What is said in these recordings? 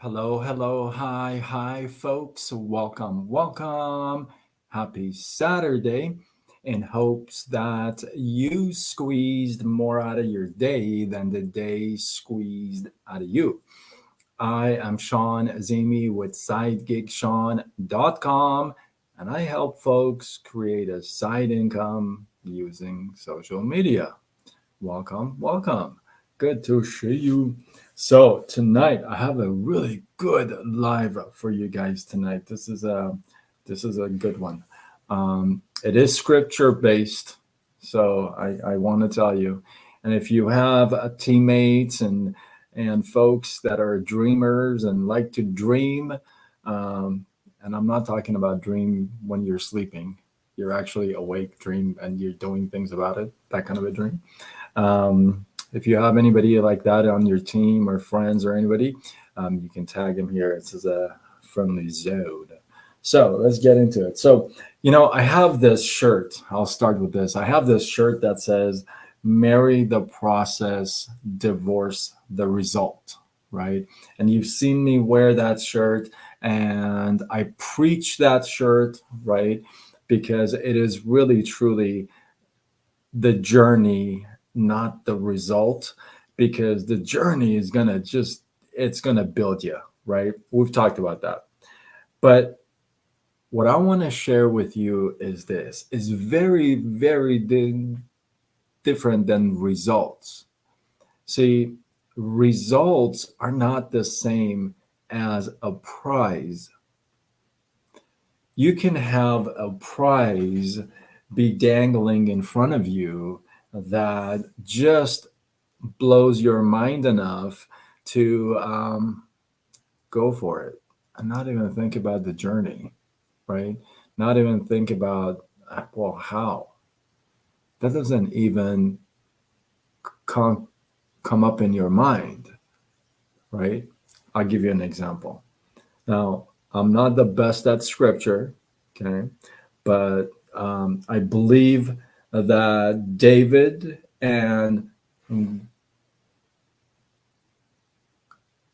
Hello, hello, hi, folks. Welcome. Happy Saturday. In hopes that you squeezed more out of your day than the day squeezed out of you. I am Sean Azimi with SideGigSean.com, and I help folks create a side income using social media. Welcome. Good to see you. So tonight I have a really good live for you guys tonight. This is a good one. It is scripture based, so I want to tell you. And if you have teammates and folks that are dreamers and like to dream, um, and I'm not talking about dream when you're sleeping. You're actually awake, dream, and you're doing things about it. That kind of a dream. If you have anybody like that on your team or friends or anybody, you can tag him here. It says a friendly zone. So let's get into it. So, I have this shirt. I'll start with this. I have this shirt that says, marry the process, divorce the result, right? And you've seen me wear that shirt, and I preach that shirt, right? Because it is really, truly the journey, not the result, because the journey is it's gonna build you, right? We've talked about that. But what I want to share with you is this is very, very different than results. See, results are not the same as a prize. You can have a prize be dangling in front of you that just blows your mind enough to go for it and not even think about the journey, right? Not even think about, well, how? That doesn't even come, come up in your mind, right? I'll give you an example. Now, I'm not the best at scripture, okay? But I believe that David and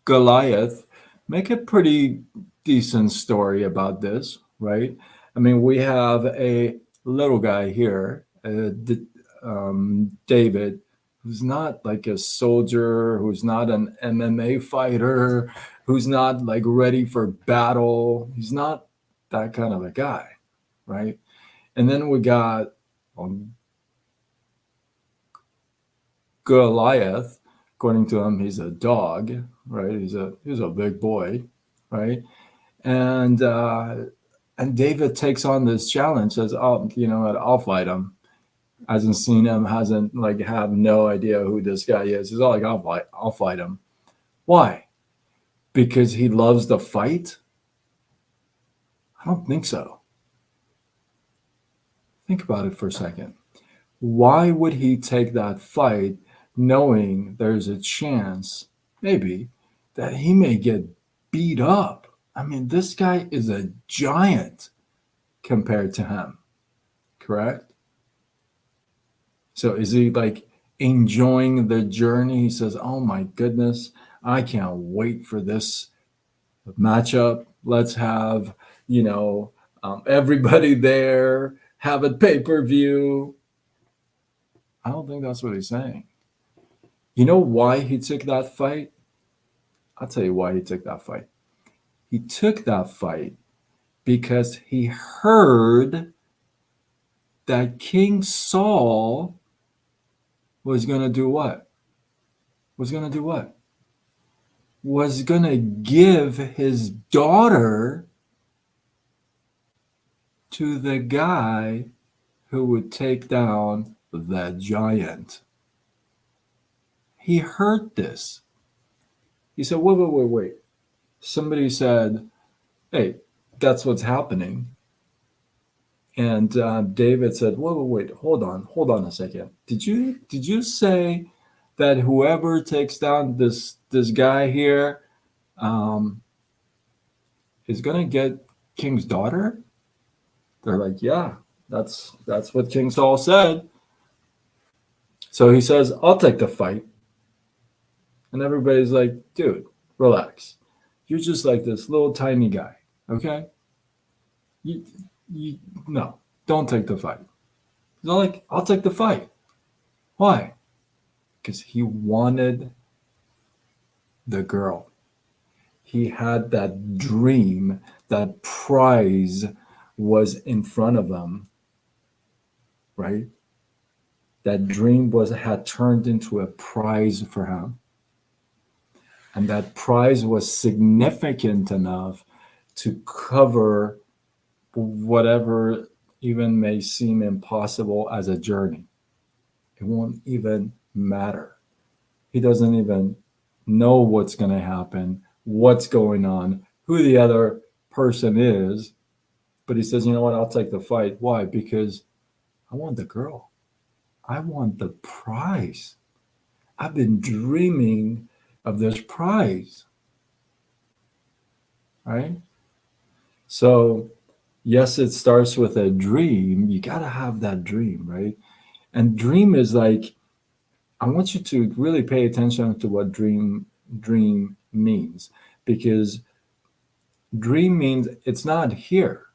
Goliath make a pretty decent story about this, right? I mean, we have a little guy here, David, who's not like a soldier, who's not an MMA fighter, who's not like ready for battle. He's not that kind of a guy, right? And then we got um, Goliath. According to him, he's a dog, right? He's a big boy, right? And and David takes on this challenge. Says, "Oh, you know what? I'll fight him." Hasn't seen him. Hasn't like have no idea who this guy is. He's all like, "I'll fight. I'll fight him." Why? Because he loves the fight? I don't think so. Think about it for a second. Why would he take that fight knowing there's a chance, maybe, that he may get beat up? I mean, this guy is a giant compared to him, correct? So is he like enjoying the journey? He says, "Oh my goodness, I can't wait for this matchup. Let's have, you know, everybody there, have it pay per view." I don't think that's what he's saying. You know why he took that fight? I'll tell you why he took that fight. He took that fight because he heard that King Saul was going to do what? Was going to do what? Was going to give his daughter to the guy who would take down the giant. He heard this. He said, wait. Somebody said, "Hey, that's what's happening." And David said, wait, hold on a second. Did you say that whoever takes down this guy here um, is gonna get King's daughter? They're like, "Yeah, that's what King Saul said." So he says, "I'll take the fight," and everybody's like, "Dude, relax. You're just like this little tiny guy. Okay? You, you no, don't take the fight. He's all like, I'll take the fight. Why? Because he wanted the girl. He had that dream, that prize was in front of him, right? That dream had turned into a prize for him. And that prize was significant enough to cover whatever even may seem impossible as a journey. It won't even matter. He doesn't even know what's going to happen, what's going on, who the other person is. But he says, you know what? I'll take the fight. Why? Because I want the girl. I want the prize. I've been dreaming of this prize. Right? So, yes, it starts with a dream. You got to have that dream, right? And dream is like, I want you to really pay attention to what dream means, because dream means it's not here.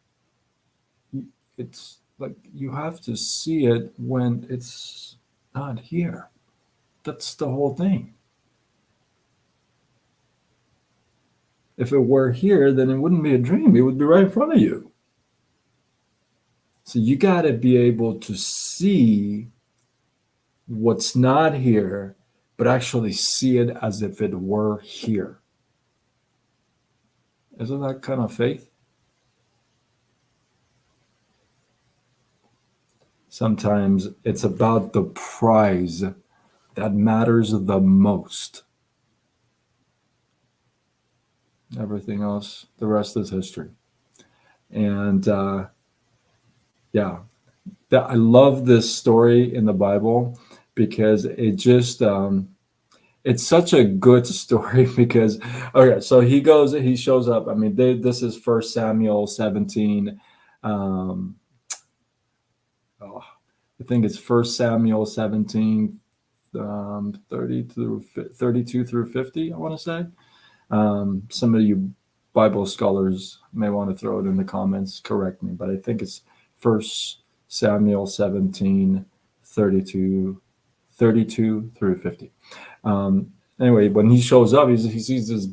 It's like you have to see it when it's not here. That's the whole thing. If it were here, then it wouldn't be a dream. It would be right in front of you. So you got to be able to see what's not here, but actually see it as if it were here. Isn't that kind of faith? Sometimes it's about the prize that matters the most. Everything else, the rest is history. And yeah, I love this story in the Bible because it just it's such a good story. Because okay, so he shows up. I mean, this is 1 Samuel 17. I think it's 1 Samuel 17, 32 through 50, I want to say. Some of you Bible scholars may want to throw it in the comments, correct me, but I think it's 1 Samuel 17, 32 through 50. Anyway, when he shows up, he sees this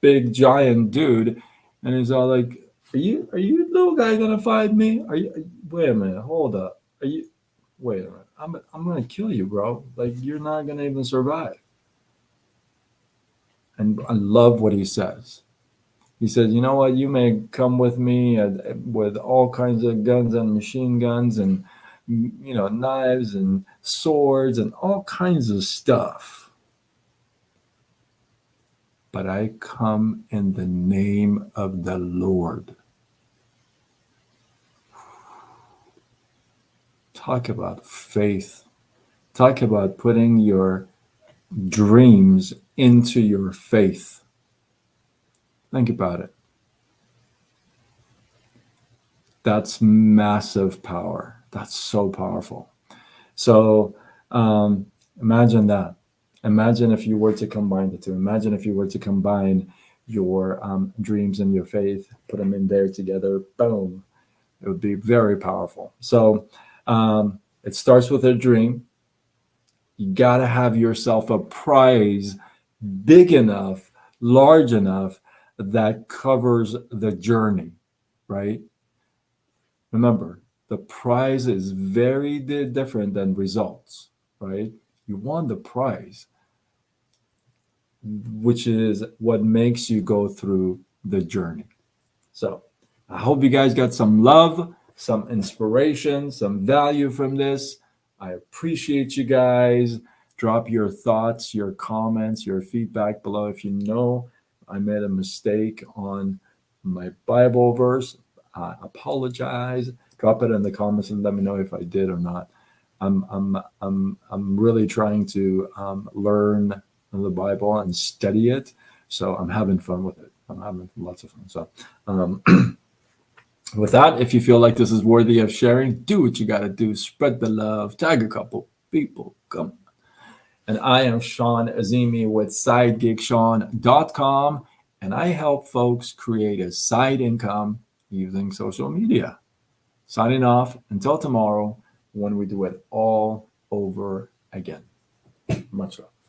big giant dude, and he's all like, are you little guy gonna fight me? Wait a minute, hold up. Wait a minute. I'm gonna kill you, bro. Like, you're not gonna even survive. And I love what he says. He says, you know what? You may come with me with all kinds of guns and machine guns and knives and swords and all kinds of stuff. But I come in the name of the Lord. Talk about faith. Talk about putting your dreams into your faith. Think about it. That's massive power. That's so powerful. So imagine that. Imagine if you were to combine the two. Imagine if you were to combine your dreams and your faith, put them in there together. Boom. It would be very powerful. So it starts with a dream. You got to have yourself a prize big enough, large enough that covers the journey, right? Remember, the prize is very different than results, right? You want the prize, which is what makes you go through the journey. So I hope you guys got some love, some inspiration, some value from this. I appreciate you guys. Drop your thoughts, your comments, your feedback below. If you know I made a mistake on my Bible verse, I apologize. Drop it in the comments and let me know if I did or not. I'm really trying to learn the Bible and study it, so I'm having fun with it. I'm having lots of fun. So with that, if you feel like this is worthy of sharing, do what you got to do. Spread the love. Tag a couple people. Come. And I am Sean Azimi with SideGigSean.com. and I help folks create a side income using social media. Signing off until tomorrow when we do it all over again. Much love.